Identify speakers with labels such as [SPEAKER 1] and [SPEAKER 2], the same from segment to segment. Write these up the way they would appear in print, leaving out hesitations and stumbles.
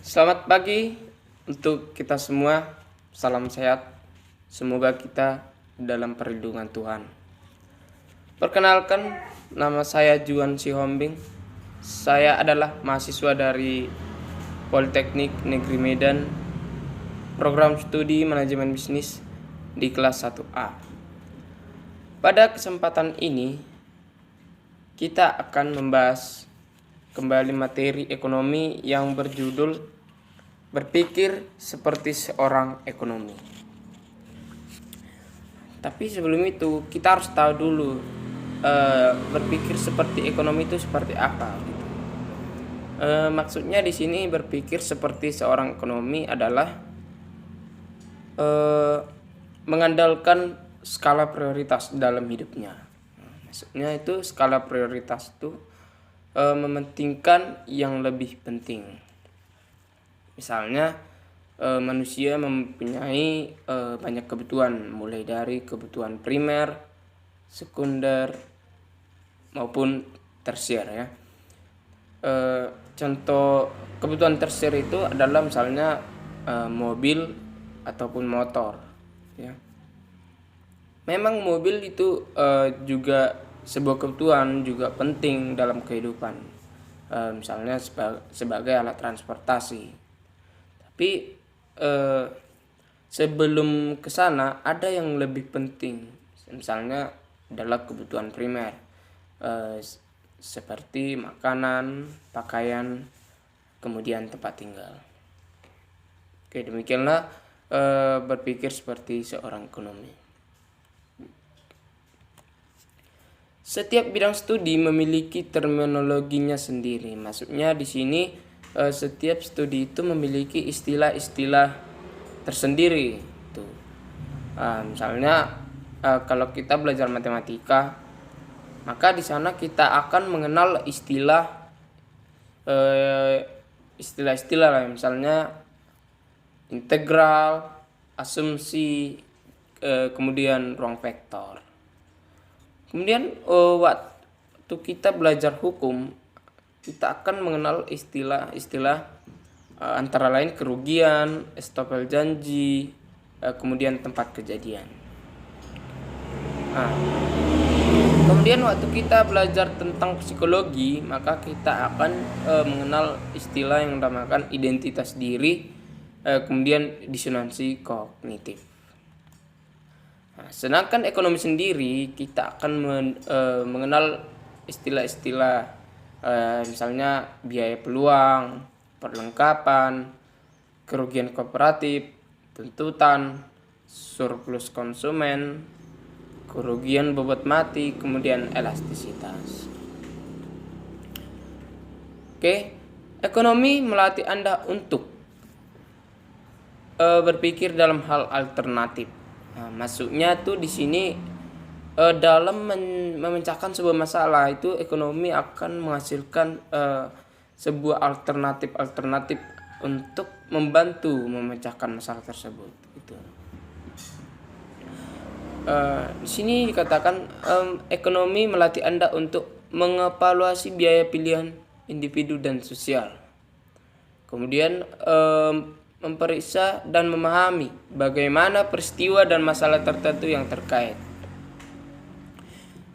[SPEAKER 1] Selamat pagi untuk kita semua. Salam sehat. Semoga kita dalam perlindungan Tuhan. Perkenalkan, nama saya Juan Sihombing. Saya adalah mahasiswa dari Politeknik Negeri Medan, program studi manajemen bisnis di kelas 1A. Pada kesempatan ini, kita akan membahas kembali materi ekonomi yang berjudul berpikir seperti seorang ekonomi. Tapi sebelum itu kita harus tahu dulu berpikir seperti ekonomi itu seperti apa. Maksudnya di sini berpikir seperti seorang ekonomi adalah mengandalkan skala prioritas dalam hidupnya. Maksudnya itu skala prioritas itu mementingkan yang lebih penting. Misalnya manusia mempunyai banyak kebutuhan, mulai dari kebutuhan primer, sekunder, maupun tersier ya. Contoh kebutuhan tersier itu adalah misalnya mobil ataupun motor ya. Memang mobil itu juga sebuah kebutuhan, juga penting dalam kehidupan, misalnya sebagai alat transportasi. Tapi sebelum ke sana ada yang lebih penting, misalnya adalah kebutuhan primer seperti makanan, pakaian, kemudian tempat tinggal. Oke, demikianlah berpikir seperti seorang ekonomi. Setiap bidang studi memiliki terminologinya sendiri. Maksudnya di sini setiap studi itu memiliki istilah-istilah tersendiri. Misalnya kalau kita belajar matematika, maka di sana kita akan mengenal istilah-istilah lah, misalnya integral, asumsi, kemudian ruang vektor. Kemudian waktu kita belajar hukum, kita akan mengenal istilah-istilah antara lain kerugian, estopel janji, kemudian tempat kejadian. Kemudian waktu kita belajar tentang psikologi, maka kita akan mengenal istilah yang dinamakan identitas diri, kemudian disonansi kognitif. Sedangkan ekonomi sendiri kita akan mengenal istilah-istilah misalnya biaya peluang, perlengkapan, kerugian kooperatif, tuntutan, surplus konsumen, kerugian bobot mati, kemudian elastisitas. Oke, ekonomi melatih Anda untuk berpikir dalam hal alternatif. Maksudnya tuh di sini dalam memecahkan sebuah masalah itu ekonomi akan menghasilkan sebuah alternatif untuk membantu memecahkan masalah tersebut. Gitu. Di sini dikatakan ekonomi melatih Anda untuk mengevaluasi biaya pilihan individu dan sosial. Kemudian memperiksa dan memahami bagaimana peristiwa dan masalah tertentu yang terkait.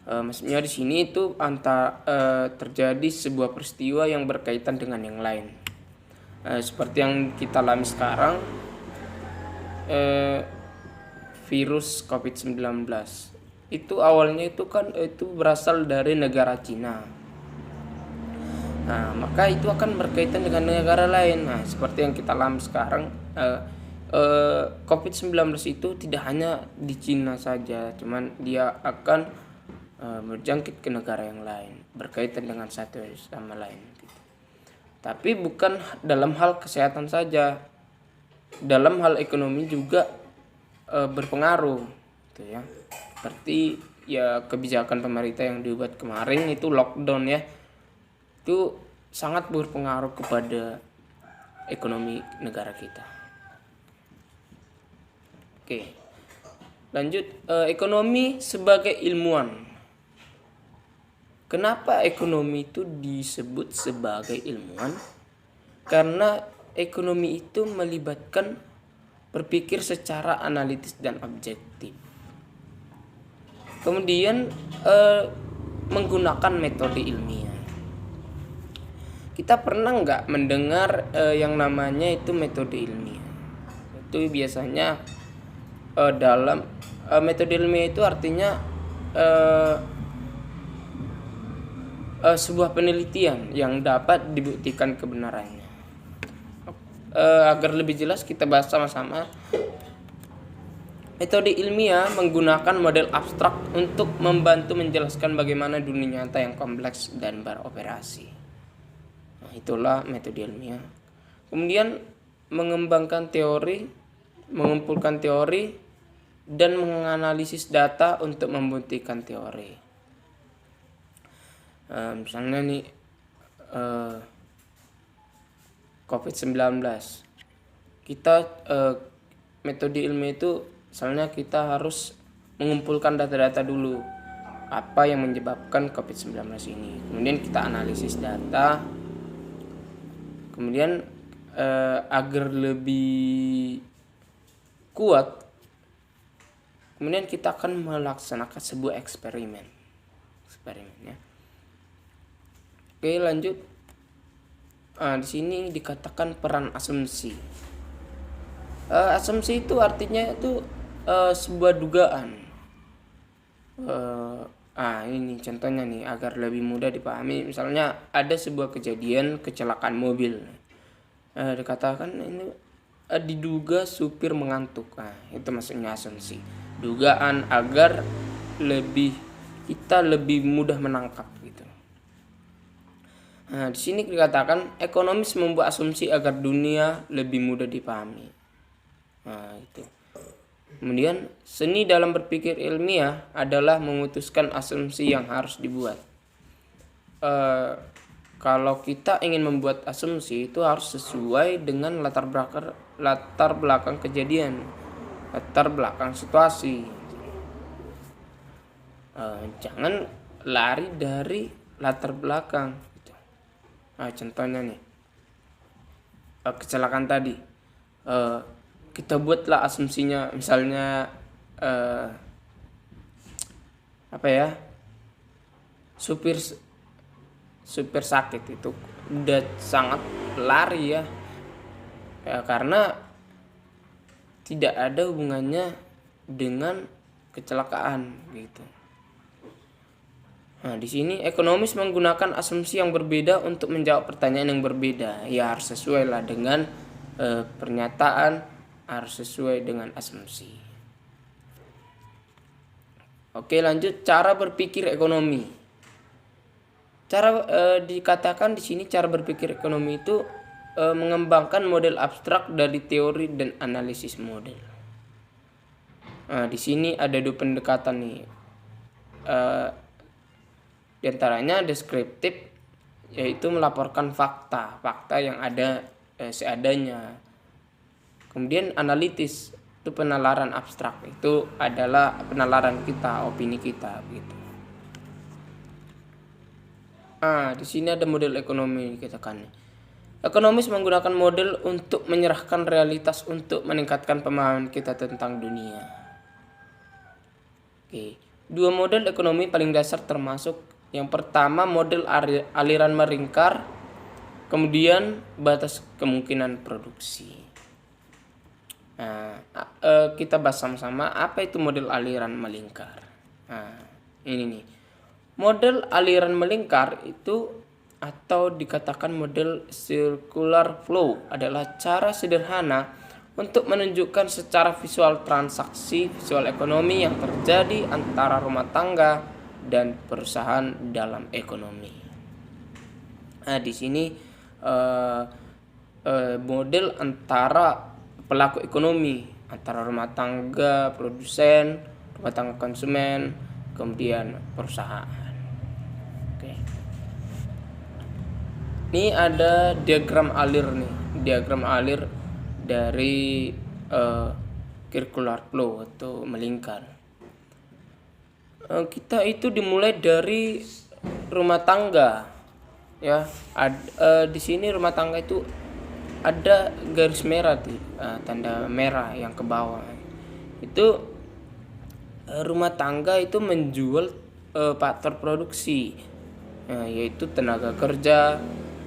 [SPEAKER 1] Maksudnya di sini itu terjadi sebuah peristiwa yang berkaitan dengan yang lain. Seperti yang kita alami sekarang, virus COVID-19. Itu awalnya itu berasal dari negara Cina. Maka itu akan berkaitan dengan negara lain. Seperti yang kita alami sekarang, COVID-19 itu tidak hanya di Cina saja, cuman dia akan berjangkit ke negara yang lain, berkaitan dengan satu sama lain. Gitu. Tapi bukan dalam hal kesehatan saja, dalam hal ekonomi juga berpengaruh, gitu ya. Seperti ya kebijakan pemerintah yang dibuat kemarin itu lockdown ya, itu sangat berpengaruh kepada ekonomi negara kita. Oke, lanjut ekonomi sebagai ilmuwan. Kenapa ekonomi itu disebut sebagai ilmuwan? Karena ekonomi itu melibatkan berpikir secara analitis dan objektif. Kemudian menggunakan metode ilmiah. Kita pernah nggak mendengar yang namanya itu metode ilmiah? Itu biasanya dalam metode ilmiah itu artinya sebuah penelitian yang dapat dibuktikan kebenarannya. Agar lebih jelas kita bahas sama-sama. Metode ilmiah menggunakan model abstrak untuk membantu menjelaskan bagaimana dunia nyata yang kompleks dan beroperasi. Nah, itulah metode ilmiah. Kemudian mengembangkan teori, mengumpulkan teori, dan menganalisis data untuk membuktikan teori. Misalnya nih COVID-19. Kita metode ilmiah itu misalnya kita harus mengumpulkan data-data dulu apa yang menyebabkan COVID-19 ini. Kemudian kita analisis data. Kemudian agar lebih kuat, kemudian kita akan melaksanakan sebuah eksperimen ya. Oke, lanjut. Di sini dikatakan peran asumsi. Asumsi itu artinya itu sebuah dugaan. Ini contohnya nih agar lebih mudah dipahami. Misalnya ada sebuah kejadian kecelakaan mobil. Dikatakan ini diduga supir mengantuk. Itu maksudnya asumsi. Dugaan agar kita lebih mudah menangkap gitu. Di sini dikatakan ekonomis membuat asumsi agar dunia lebih mudah dipahami. Itu. Kemudian seni dalam berpikir ilmiah adalah memutuskan asumsi yang harus dibuat. Kalau kita ingin membuat asumsi itu harus sesuai dengan latar belakang kejadian, latar belakang situasi. Jangan lari dari latar belakang. Gitu. Contohnya nih kecelakaan tadi. Kita buatlah asumsinya, misalnya supir sakit itu udah sangat lari ya, karena tidak ada hubungannya dengan kecelakaan gitu. Di sini ekonomis menggunakan asumsi yang berbeda untuk menjawab pertanyaan yang berbeda. Ya harus sesuai lah dengan pernyataan, harus sesuai dengan asumsi. Oke, lanjut cara berpikir ekonomi. Dikatakan di sini cara berpikir ekonomi itu mengembangkan model abstrak dari teori dan analisis model. Di sini ada dua pendekatan nih. Di antaranya deskriptif, yaitu melaporkan fakta yang ada seadanya. Kemudian analitis, itu penalaran abstrak, itu adalah penalaran kita, opini kita gitu. Di sini ada model ekonomi dikatakan. Ekonomis menggunakan model untuk menyerahkan realitas untuk meningkatkan pemahaman kita tentang dunia. Oke, dua model ekonomi paling dasar termasuk yang pertama model aliran melingkar, kemudian batas kemungkinan produksi. Kita bahas sama-sama apa itu model aliran melingkar. Ini nih. Model aliran melingkar itu atau dikatakan model circular flow adalah cara sederhana untuk menunjukkan secara visual transaksi visual ekonomi yang terjadi antara rumah tangga dan perusahaan dalam ekonomi. Di sini model antara pelaku ekonomi, antara rumah tangga, produsen, rumah tangga konsumen, kemudian perusahaan. Oke. Ini ada diagram alir nih, diagram alir dari circular flow atau melingkar. Kita itu dimulai dari rumah tangga, ya. Di sini rumah tangga itu ada garis merah tuh, tanda merah yang ke bawah. Itu rumah tangga itu menjual faktor produksi, yaitu tenaga kerja,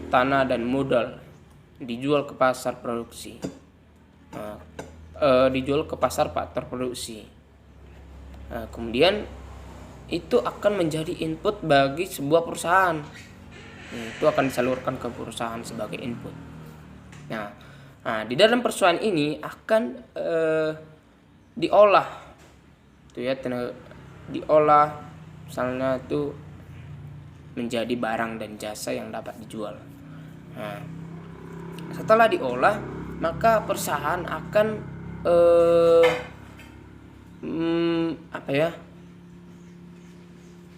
[SPEAKER 1] tanah dan modal, dijual ke pasar produksi. Dijual ke pasar faktor produksi. Kemudian itu akan menjadi input bagi sebuah perusahaan. Itu akan disalurkan ke perusahaan sebagai input. Nah, di dalam perusahaan ini akan diolah, itu ya, diolah misalnya itu menjadi barang dan jasa yang dapat dijual. Nah, setelah diolah, maka perusahaan akan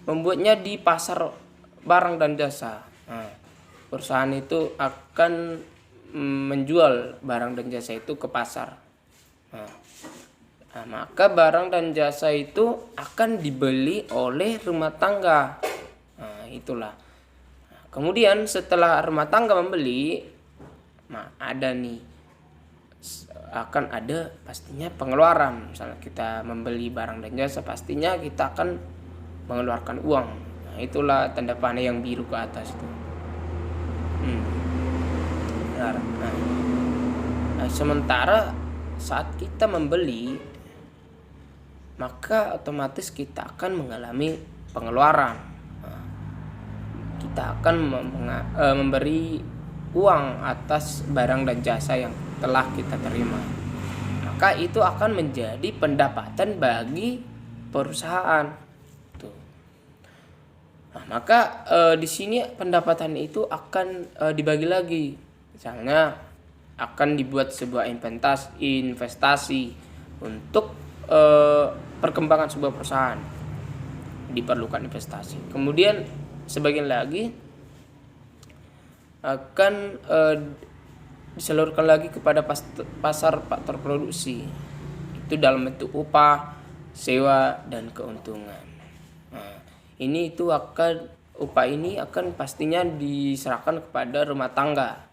[SPEAKER 1] membuatnya di pasar barang dan jasa. Nah, perusahaan itu akan menjual barang dan jasa itu ke pasar. Nah, maka barang dan jasa itu akan dibeli oleh rumah tangga. Nah, itulah. Kemudian setelah rumah tangga membeli, akan ada pastinya pengeluaran. Misalnya kita membeli barang dan jasa, pastinya kita akan mengeluarkan uang. Nah, itulah tanda panah yang biru ke atas itu. Sementara saat kita membeli, maka otomatis kita akan mengalami pengeluaran. Kita akan memberi uang atas barang dan jasa yang telah kita terima. Maka itu akan menjadi pendapatan bagi perusahaan. Tuh. Nah, maka di sini pendapatan itu akan dibagi lagi. Misalnya akan dibuat sebuah investasi untuk perkembangan sebuah perusahaan. Diperlukan investasi. Kemudian sebagian lagi akan disalurkan lagi kepada pasar faktor produksi. Itu dalam bentuk upah, sewa, dan keuntungan. Nah, upah ini akan pastinya diserahkan kepada rumah tangga.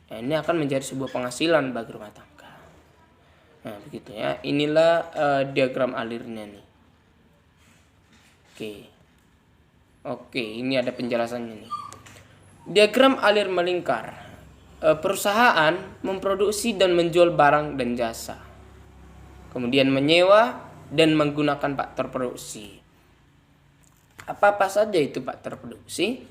[SPEAKER 1] Nah, ini akan menjadi sebuah penghasilan bagi rumah tangga. Nah, begitu ya. Inilah diagram alirnya nih. Oke, ini ada penjelasannya nih. Diagram alir melingkar. Perusahaan memproduksi dan menjual barang dan jasa. Kemudian menyewa dan menggunakan faktor produksi. Apa saja itu faktor produksi?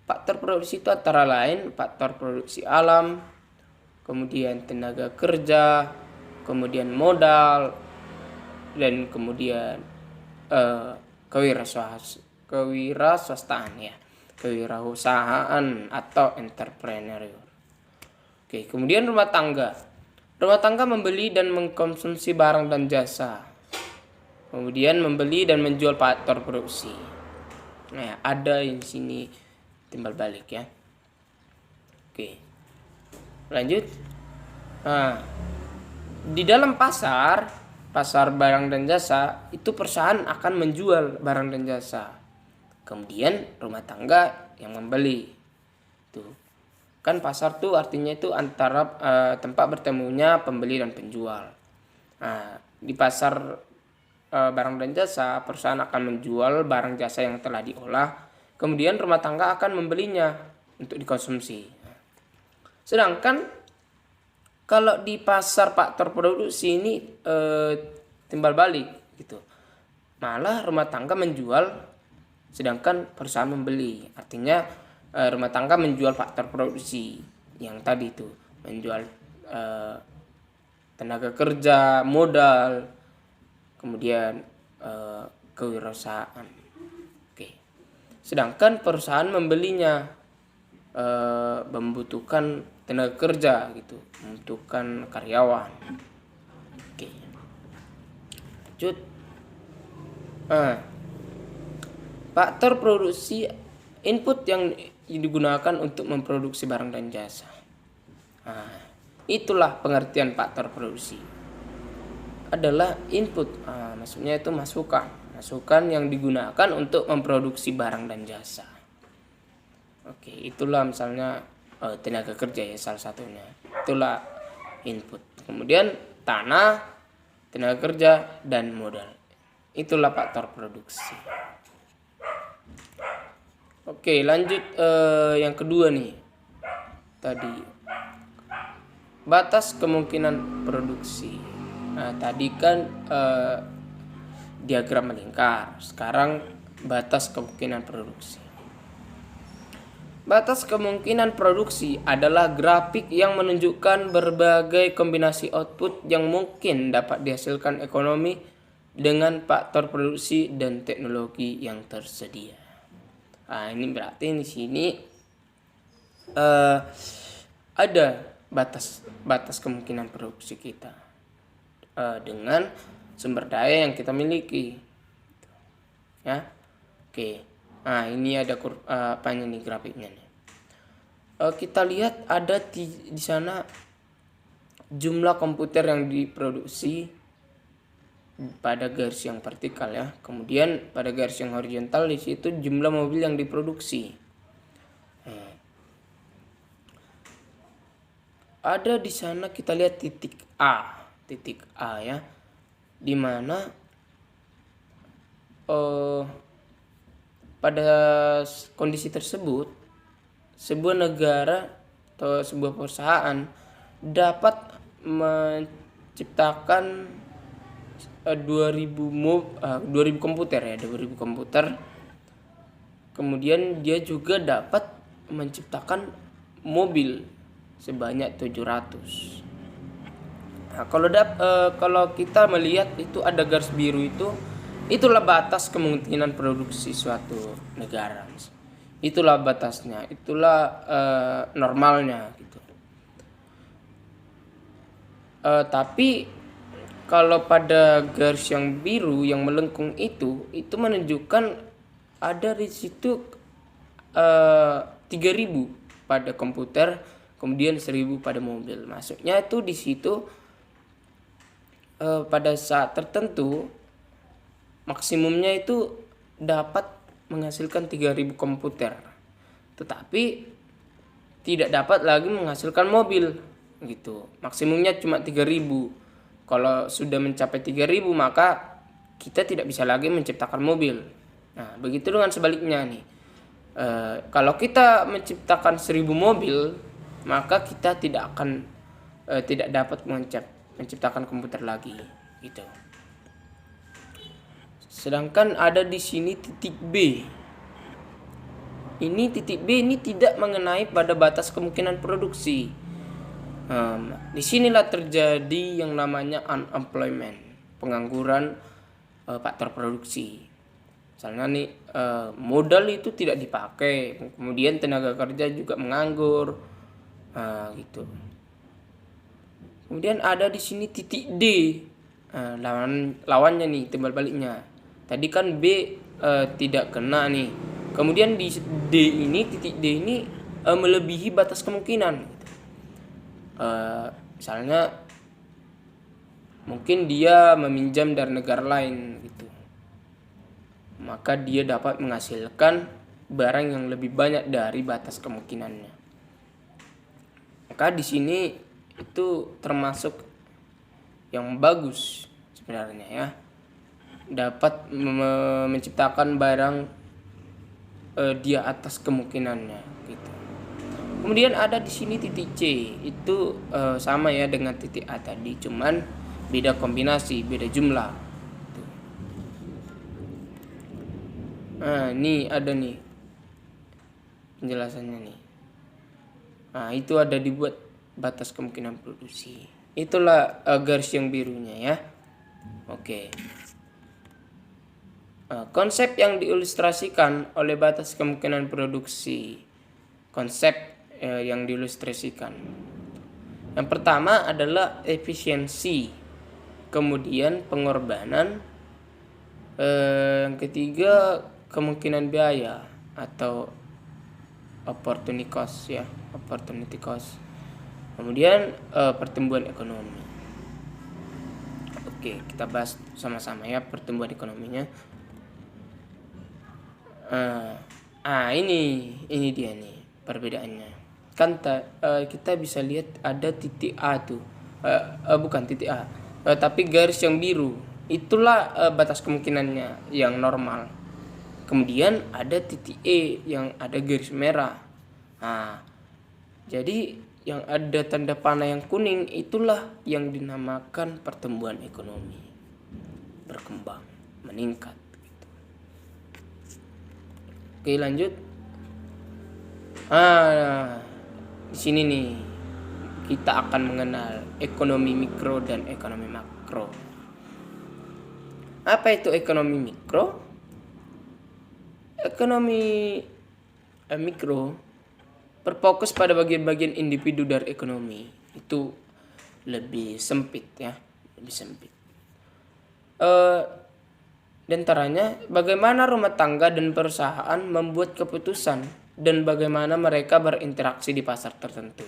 [SPEAKER 1] Faktor produksi itu antara lain faktor produksi alam, kemudian tenaga kerja, kemudian modal, dan kemudian kewirausahaan atau entrepreneur. Kemudian rumah tangga. Rumah tangga membeli dan mengkonsumsi barang dan jasa. Kemudian membeli dan menjual faktor produksi. Nah, ada di sini timbal balik ya. Lanjut. Nah, di dalam pasar barang dan jasa, itu perusahaan akan menjual barang dan jasa. Kemudian rumah tangga yang membeli. Tuh. Kan pasar tuh artinya itu antara tempat bertemunya pembeli dan penjual. Nah, di pasar barang dan jasa, perusahaan akan menjual barang jasa yang telah diolah. Kemudian rumah tangga akan membelinya untuk dikonsumsi. Sedangkan kalau di pasar faktor produksi ini timbal balik gitu. Malah rumah tangga menjual sedangkan perusahaan membeli. Artinya rumah tangga menjual faktor produksi yang tadi itu, menjual tenaga kerja, modal, kemudian kewirausahaan. Sedangkan perusahaan membelinya membutuhkan tenaga kerja gitu, membutuhkan karyawan. Lanjut. Faktor produksi, input yang digunakan untuk memproduksi barang dan jasa. Itulah pengertian faktor produksi. Adalah input, maksudnya itu masukan yang digunakan untuk memproduksi barang dan jasa. Itulah misalnya tenaga kerja ya salah satunya. Itulah input. Kemudian tanah, tenaga kerja, dan modal. Itulah faktor produksi. Oke, lanjut yang kedua nih. Tadi batas kemungkinan produksi. Nah, tadi kan diagram melingkar. Sekarang batas kemungkinan produksi. Batas kemungkinan produksi adalah grafik yang menunjukkan berbagai kombinasi output yang mungkin dapat dihasilkan ekonomi dengan faktor produksi dan teknologi yang tersedia. Nah, ini berarti di sini ada batas kemungkinan produksi kita dengan sumber daya yang kita miliki. Ya, oke. Nah, ini ada apanya nih grafiknya nih. Kita lihat ada di sana jumlah komputer yang diproduksi pada garis yang vertikal ya. Kemudian pada garis yang horizontal di situ jumlah mobil yang diproduksi. Ada di sana kita lihat titik A ya, di mana pada kondisi tersebut sebuah negara atau sebuah perusahaan dapat menciptakan 2000 komputer ya, 2000 komputer. Kemudian dia juga dapat menciptakan mobil sebanyak 700. Nah, kalau kita melihat itu ada garis biru itulah batas kemungkinan produksi suatu negara. Itulah batasnya, itulah normalnya gitu. Tapi kalau pada garis yang biru yang melengkung itu menunjukkan ada di situ 3.000 pada komputer, kemudian 1.000 pada mobil. Maksudnya itu di situ pada saat tertentu maksimumnya itu dapat menghasilkan 3.000 komputer, tetapi tidak dapat lagi menghasilkan mobil gitu. Maksimumnya cuma 3.000. Kalau sudah mencapai 3.000 maka kita tidak bisa lagi menciptakan mobil. Nah, begitu dengan sebaliknya nih. Kalau kita menciptakan 1.000 mobil, maka kita tidak dapat menciptakan komputer lagi gitu. Sedangkan ada di sini titik B. Titik B ini tidak mengenai pada batas kemungkinan produksi. Disinilah terjadi yang namanya unemployment, pengangguran faktor produksi. Misalnya nih modal itu tidak dipakai, kemudian tenaga kerja juga menganggur, gitu. Kemudian ada di sini titik D, lawannya nih, timbal baliknya. Tadi kan B tidak kena nih. Kemudian di titik D ini melebihi batas kemungkinan. Misalnya mungkin dia meminjam dari negara lain gitu. Maka dia dapat menghasilkan barang yang lebih banyak dari batas kemungkinannya. Maka di sini itu termasuk yang bagus sebenarnya ya. Dapat menciptakan barang di atas kemungkinannya gitu. Kemudian ada di sini titik C, itu sama ya dengan titik A tadi, cuman beda kombinasi, beda jumlah. Gitu. Nah, ini ada nih penjelasannya nih. Nah, itu ada dibuat batas kemungkinan produksi. Itulah garis yang birunya ya. Oke. Konsep yang diilustrasikan oleh batas kemungkinan produksi. Konsep yang diilustrasikan. Yang pertama adalah efisiensi, kemudian pengorbanan, yang ketiga kemungkinan biaya atau opportunity cost ya, opportunity cost. Kemudian pertumbuhan ekonomi. Oke, kita bahas sama-sama ya pertumbuhan ekonominya. Ini dia nih perbedaannya. kan kita bisa lihat ada titik A tuh, bukan titik A, tapi garis yang biru. Itulah batas kemungkinannya yang normal. Kemudian ada titik E yang ada garis merah. Nah, jadi yang ada tanda panah yang kuning itulah yang dinamakan pertumbuhan ekonomi, berkembang, meningkat. Oke, lanjut. Di sini nih kita akan mengenal ekonomi mikro dan ekonomi makro. Apa itu ekonomi mikro? Ekonomi mikro berfokus pada bagian-bagian individu dari ekonomi. Itu lebih sempit ya, lebih sempit. Di antaranya bagaimana rumah tangga dan perusahaan membuat keputusan dan bagaimana mereka berinteraksi di pasar tertentu.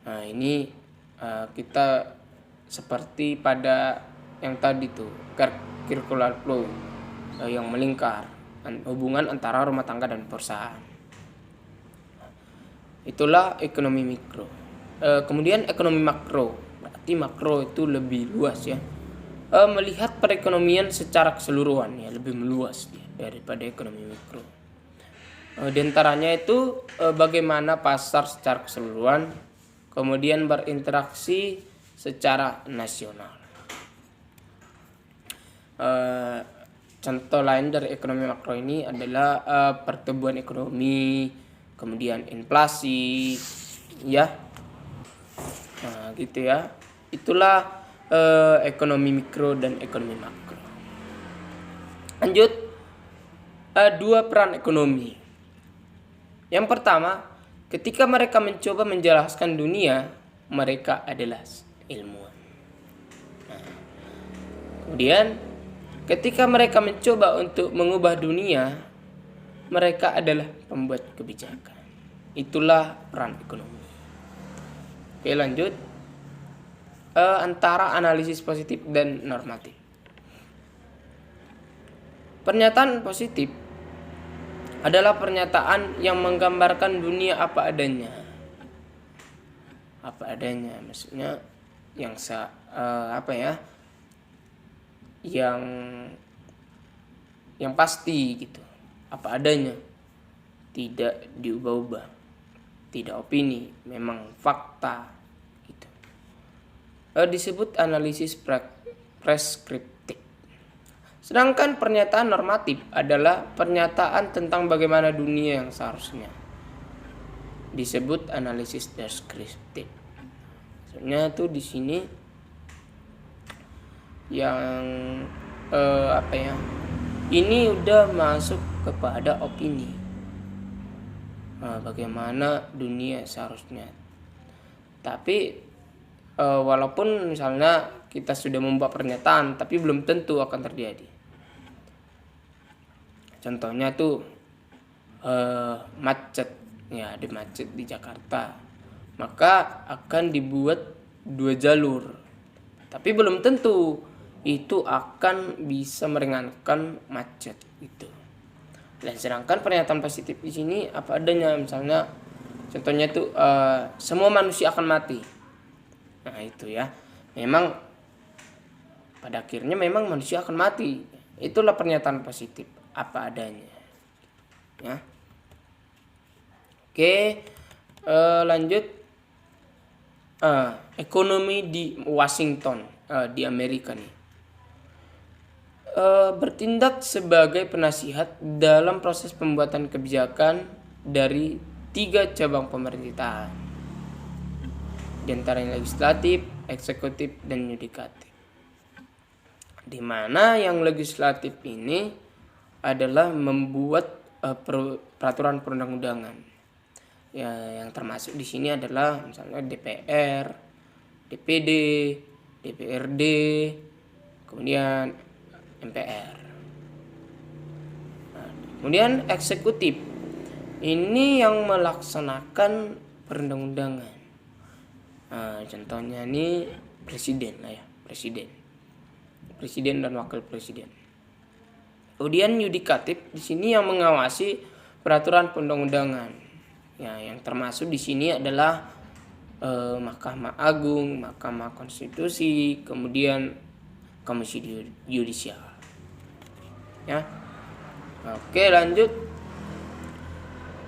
[SPEAKER 1] Nah, ini kita seperti pada yang tadi tuh, circular flow yang melingkar, hubungan antara rumah tangga dan perusahaan. Itulah ekonomi mikro. Kemudian ekonomi makro, berarti makro itu lebih luas ya. Melihat perekonomian secara keseluruhan ya, lebih meluas ya, daripada ekonomi mikro. Di antaranya itu bagaimana pasar secara keseluruhan, kemudian berinteraksi secara nasional. Contoh lain dari ekonomi makro ini adalah pertumbuhan ekonomi, kemudian inflasi, ya. Nah, gitu ya. Itulah ekonomi mikro dan ekonomi makro. Lanjut, dua peran ekonomi. Yang pertama, ketika mereka mencoba menjelaskan dunia, mereka adalah ilmuwan. Nah, kemudian, ketika mereka mencoba untuk mengubah dunia, mereka adalah pembuat kebijakan. Itulah peran ekonomi. Oke, lanjut. Antara analisis positif dan normatif. Pernyataan positif adalah pernyataan yang menggambarkan dunia apa adanya. Apa adanya, maksudnya yang yang pasti gitu. Apa adanya. Tidak diubah-ubah. Tidak opini, memang fakta gitu. Disebut analisis preskriptif. Sedangkan pernyataan normatif adalah pernyataan tentang bagaimana dunia yang seharusnya. Disebut analisis deskriptif. Maksudnya tuh di sini yang ini udah masuk kepada opini. Bagaimana dunia seharusnya. Tapi walaupun misalnya kita sudah membuat pernyataan, tapi belum tentu akan terjadi. Contohnya tuh macet, ya ada macet di Jakarta, maka akan dibuat 2 jalur. Tapi belum tentu itu akan bisa meringankan macet itu. Dan sedangkan pernyataan positif di sini apa adanya, misalnya contohnya tuh semua manusia akan mati. Nah itu ya, memang pada akhirnya memang manusia akan mati. Itulah pernyataan positif, apa adanya ya. Oke, lanjut. Ekonomi di Washington, di Amerika nih, bertindak sebagai penasihat dalam proses pembuatan kebijakan dari 3 cabang pemerintahan, di antaranya legislatif, eksekutif, dan yudikatif. Di mana yang legislatif ini adalah membuat peraturan perundang-undangan. Ya, yang termasuk di sini adalah misalnya DPR, DPD, DPRD, kemudian MPR. Nah, kemudian eksekutif ini yang melaksanakan perundang-undangan. Nah, contohnya ini presiden lah ya, presiden dan wakil presiden. Kemudian yudikatif di sini yang mengawasi peraturan perundang-undangan. Ya, yang termasuk di sini adalah Mahkamah Agung, Mahkamah Konstitusi, kemudian Komisi Yudisial. Ya. Oke, lanjut.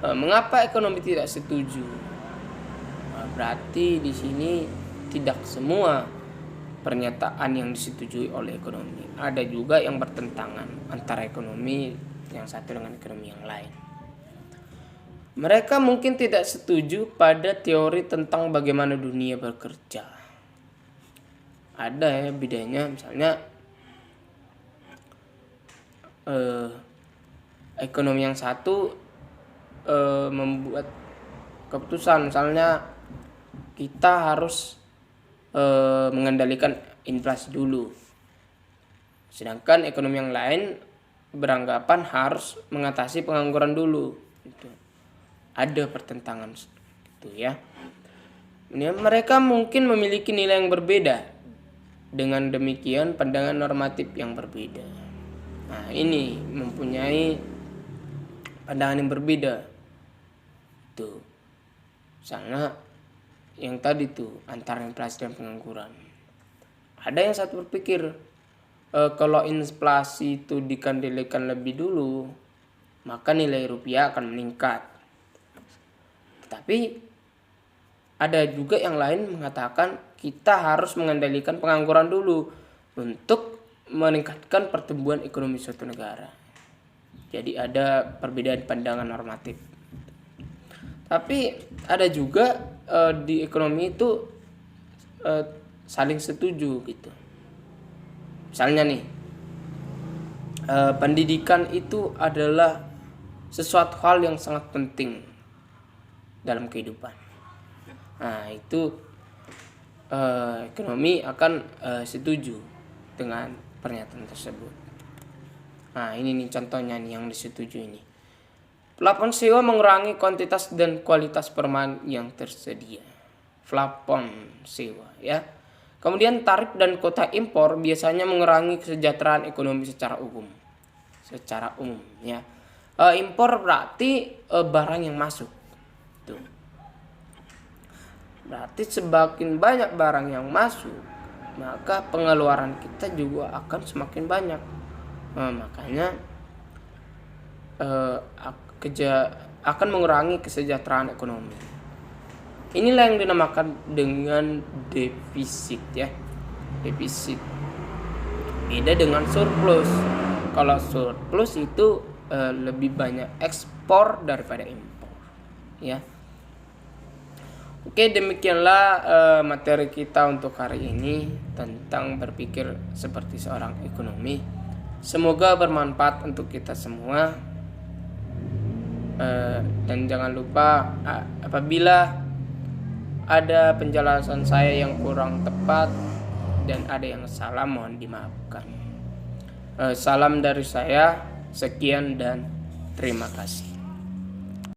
[SPEAKER 1] Mengapa ekonomi tidak setuju? Berarti di sini tidak semua pernyataan yang disetujui oleh ekonomi. Ada juga yang bertentangan antara ekonomi yang satu dengan ekonomi yang lain. Mereka mungkin tidak setuju pada teori tentang bagaimana dunia bekerja. Ada ya bedanya, misalnya ekonomi yang satu membuat keputusan, misalnya kita harus mengendalikan inflasi dulu. Sedangkan ekonomi yang lain beranggapan harus mengatasi pengangguran dulu. Gitu. Ada pertentangan gitu ya. Mereka mungkin memiliki nilai yang berbeda. Dengan demikian pandangan normatif yang berbeda. Nah, ini mempunyai pandangan yang berbeda. Tuh. Misalnya yang tadi tuh antara inflasi dan pengangguran. Ada yang satu berpikir kalau inflasi itu dikendalikan lebih dulu, maka nilai rupiah akan meningkat. Tapi ada juga yang lain mengatakan kita harus mengendalikan pengangguran dulu untuk meningkatkan pertumbuhan ekonomi suatu negara. Jadi ada perbedaan pandangan normatif. Tapi ada juga di ekonomi itu saling setuju gitu. Misalnya nih, pendidikan itu adalah sesuatu hal yang sangat penting dalam kehidupan. Nah, itu ekonomi akan setuju dengan pernyataan tersebut. Nah, ini nih contohnya nih yang disetujui ini. Plafon sewa mengurangi kuantitas dan kualitas perumahan yang tersedia. Plafon sewa ya. Kemudian tarif dan kuota impor biasanya mengurangi kesejahteraan ekonomi secara umum. Ya. Impor berarti barang yang masuk. Tuh. Berarti semakin banyak barang yang masuk, maka pengeluaran kita juga akan semakin banyak. Makanya akan mengurangi kesejahteraan ekonomi. Inilah yang dinamakan dengan defisit ya. Defisit. Beda dengan surplus. Kalau surplus itu lebih banyak ekspor daripada impor. Ya. Oke, demikianlah materi kita untuk hari ini tentang berpikir seperti seorang ekonomi. Semoga bermanfaat untuk kita semua. Dan jangan lupa apabila ada penjelasan saya yang kurang tepat dan ada yang salah, mohon dimaafkan. Salam dari saya, sekian dan terima kasih.